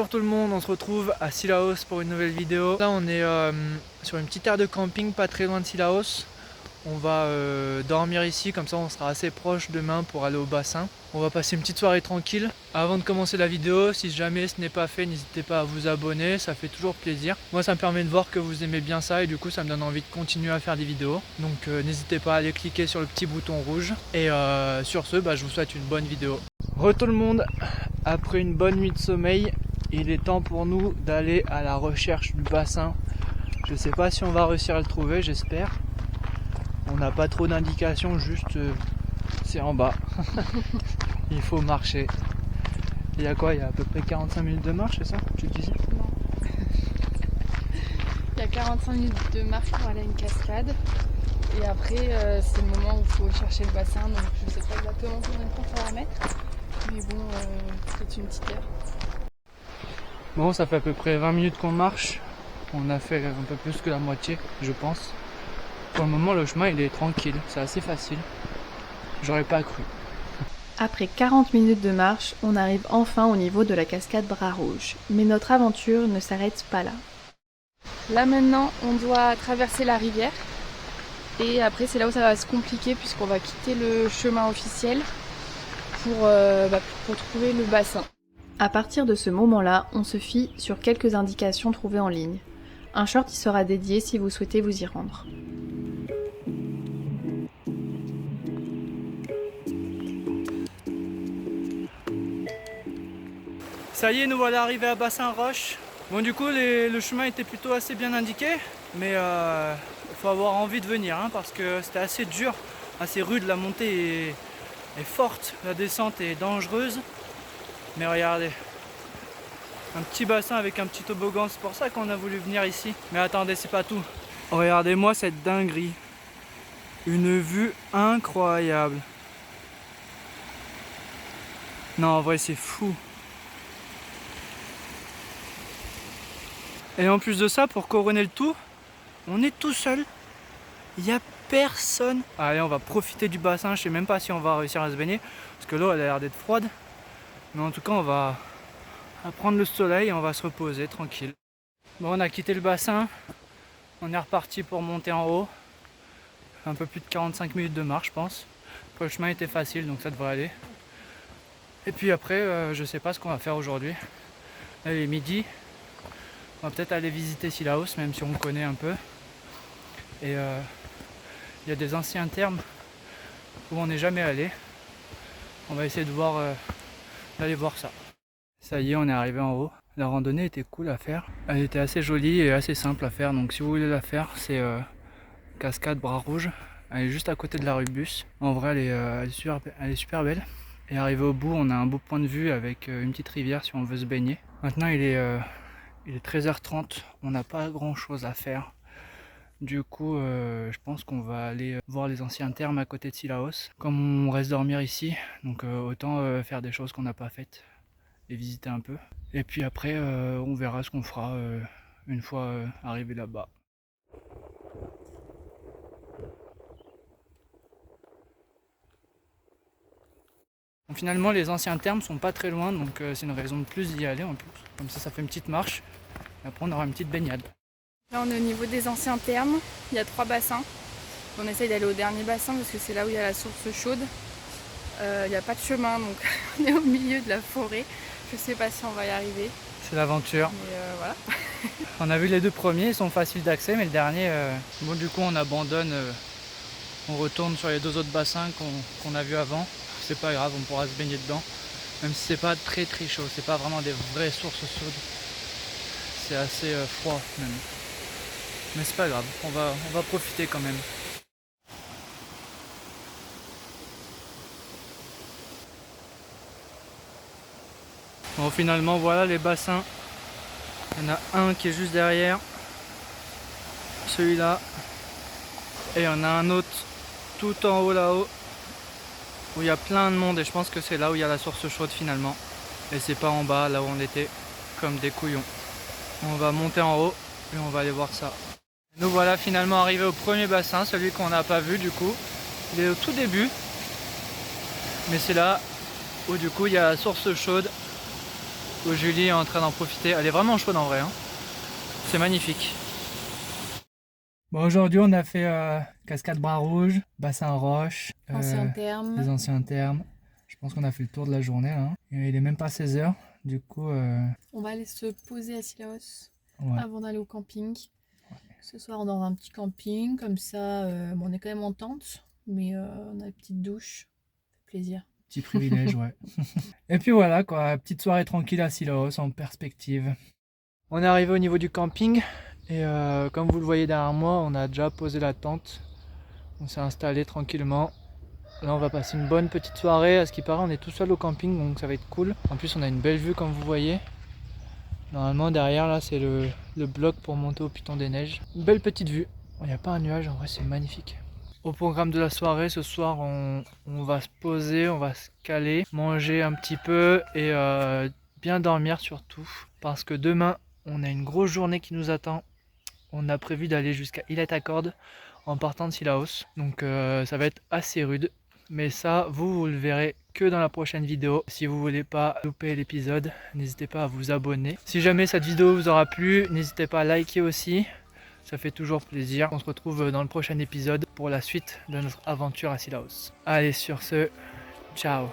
Bonjour tout le monde, on se retrouve à Cilaos pour une nouvelle vidéo. Là on est sur une petite aire de camping pas très loin de Cilaos. On va dormir ici, comme ça on sera assez proche demain pour aller au bassin. On va passer une petite soirée tranquille. Avant de commencer la vidéo, si jamais ce n'est pas fait, n'hésitez pas à vous abonner, ça fait toujours plaisir. Moi ça me permet de voir que vous aimez bien ça et du coup ça me donne envie de continuer à faire des vidéos. Donc n'hésitez pas à aller cliquer sur le petit bouton rouge. Et sur ce, je vous souhaite une bonne vidéo. Re tout le monde, après une bonne nuit de sommeil, il est temps pour nous d'aller à la recherche du bassin. Je sais pas si on va réussir à le trouver, j'espère. On n'a pas trop d'indications, juste c'est en bas. Il faut marcher. Il y a quoi? Il y a à peu près 45 minutes de marche, c'est ça? Tu disais? Non. Il y a 45 minutes de marche pour aller à une cascade. Et après, c'est le moment où il faut chercher le bassin. Donc je sais pas exactement combien de temps ça va mettre. Mais bon, c'est une petite heure. Bon, ça fait à peu près 20 minutes qu'on marche. On a fait un peu plus que la moitié, je pense. Pour le moment, le chemin il est tranquille, c'est assez facile. J'aurais pas cru. Après 40 minutes de marche, on arrive enfin au niveau de la cascade Bras Rouge. Mais notre aventure ne s'arrête pas là. Là maintenant, on doit traverser la rivière. Et après, c'est là où ça va se compliquer puisqu'on va quitter le chemin officiel pour trouver le bassin. À partir de ce moment-là, on se fie sur quelques indications trouvées en ligne. Un short y sera dédié si vous souhaitez vous y rendre. Ça y est, nous voilà arrivés à Bassin Roche. Bon, du coup, le chemin était plutôt assez bien indiqué, mais il faut avoir envie de venir parce que c'était assez dur, assez rude. La montée est forte, la descente est dangereuse. Mais regardez, un petit bassin avec un petit toboggan, c'est pour ça qu'on a voulu venir ici. Mais attendez, c'est pas tout. Regardez-moi cette dinguerie. Une vue incroyable. Non, en vrai, c'est fou. Et en plus de ça, pour couronner le tout, on est tout seul. Il n'y a personne. Allez, on va profiter du bassin. Je sais même pas si on va réussir à se baigner. Parce que l'eau, elle a l'air d'être froide. Mais en tout cas, on va prendre le soleil et on va se reposer tranquille. Bon, on a quitté le bassin. On est reparti pour monter en haut. Un peu plus de 45 minutes de marche, je pense. Après, le chemin était facile, donc ça devrait aller. Et puis après, je sais pas ce qu'on va faire aujourd'hui. Là, il est midi. On va peut-être aller visiter Cilaos, même si on connaît un peu. Et il y a des anciens thermes où on n'est jamais allé. On va essayer de d'aller voir ça. Ça y est, on est arrivé en haut. La randonnée était cool à faire. Elle était assez jolie et assez simple à faire. Donc si vous voulez la faire, c'est Cascade Bras Rouge. Elle est juste à côté de la rue Bus. En vrai, elle est super belle. Et arrivé au bout, on a un beau point de vue avec une petite rivière si on veut se baigner. Maintenant, il est 13h30, on n'a pas grand chose à faire. Du coup, je pense qu'on va aller voir les anciens thermes à côté de Cilaos. Comme on reste dormir ici, donc autant faire des choses qu'on n'a pas faites et visiter un peu. Et puis après, on verra ce qu'on fera une fois arrivé là-bas. Bon, finalement, les anciens thermes sont pas très loin, donc c'est une raison de plus d'y aller en plus. Comme ça fait une petite marche. Et après, on aura une petite baignade. Là, on est au niveau des anciens thermes. Il y a 3 bassins. On essaye d'aller au dernier bassin parce que c'est là où il y a la source chaude. Il n'y a pas de chemin, donc on est au milieu de la forêt. Je sais pas si on va y arriver. C'est l'aventure. Mais voilà. On a vu les 2 premiers, ils sont faciles d'accès, mais le dernier, bon du coup on abandonne, on retourne sur les 2 autres bassins qu'on a vus avant. C'est pas grave, on pourra se baigner dedans, même si c'est pas très chaud, c'est pas vraiment des vraies sources chaudes. C'est assez froid même. Mais c'est pas grave, on va profiter quand même. Bon, finalement voilà les bassins. Il y en a un qui est juste derrière, celui-là, et il y en a un autre tout en haut là-haut, où il y a plein de monde, et je pense que c'est là où il y a la source chaude finalement. Et c'est pas en bas, là où on était, comme des couillons. On va monter en haut, et on va aller voir ça. Nous voilà finalement arrivés au premier bassin, celui qu'on n'a pas vu du coup. Il est au tout début, mais c'est là où du coup il y a la source chaude où Julie est en train d'en profiter. Elle est vraiment chaude en vrai, hein. C'est magnifique. Bon, aujourd'hui on a fait cascade Bras Rouge, bassin Roche, Ancien terme. les anciens termes. Je pense qu'on a fait le tour de la journée là, hein. Et il est même pas 16h, du coup... On va aller se poser à Sillaos ouais. avant d'aller au camping. Ce soir on est dans un petit camping, comme ça bon, on est quand même en tente, mais on a une petite douche, ça fait plaisir. Petit privilège, ouais. Et puis voilà quoi, petite soirée tranquille à Sillaos en perspective. On est arrivé au niveau du camping et comme vous le voyez derrière moi, on a déjà posé la tente. On s'est installé tranquillement. Là on va passer une bonne petite soirée. À ce qui paraît on est tout seul au camping donc ça va être cool. En plus on a une belle vue comme vous voyez. Normalement derrière là c'est le bloc pour monter au Piton des Neiges. Une belle petite vue. Il n'y a pas un nuage, en vrai c'est magnifique. Au programme de la soirée, ce soir on va se poser, on va se caler, manger un petit peu et bien dormir surtout. Parce que demain on a une grosse journée qui nous attend. On a prévu d'aller jusqu'à Islet Accord en partant de Sillaos. Donc ça va être assez rude. Mais ça, vous le verrez que dans la prochaine vidéo. Si vous voulez pas louper l'épisode, n'hésitez pas à vous abonner. Si jamais cette vidéo vous aura plu, n'hésitez pas à liker aussi. Ça fait toujours plaisir. On se retrouve dans le prochain épisode pour la suite de notre aventure à Sillaos. Allez, sur ce, ciao!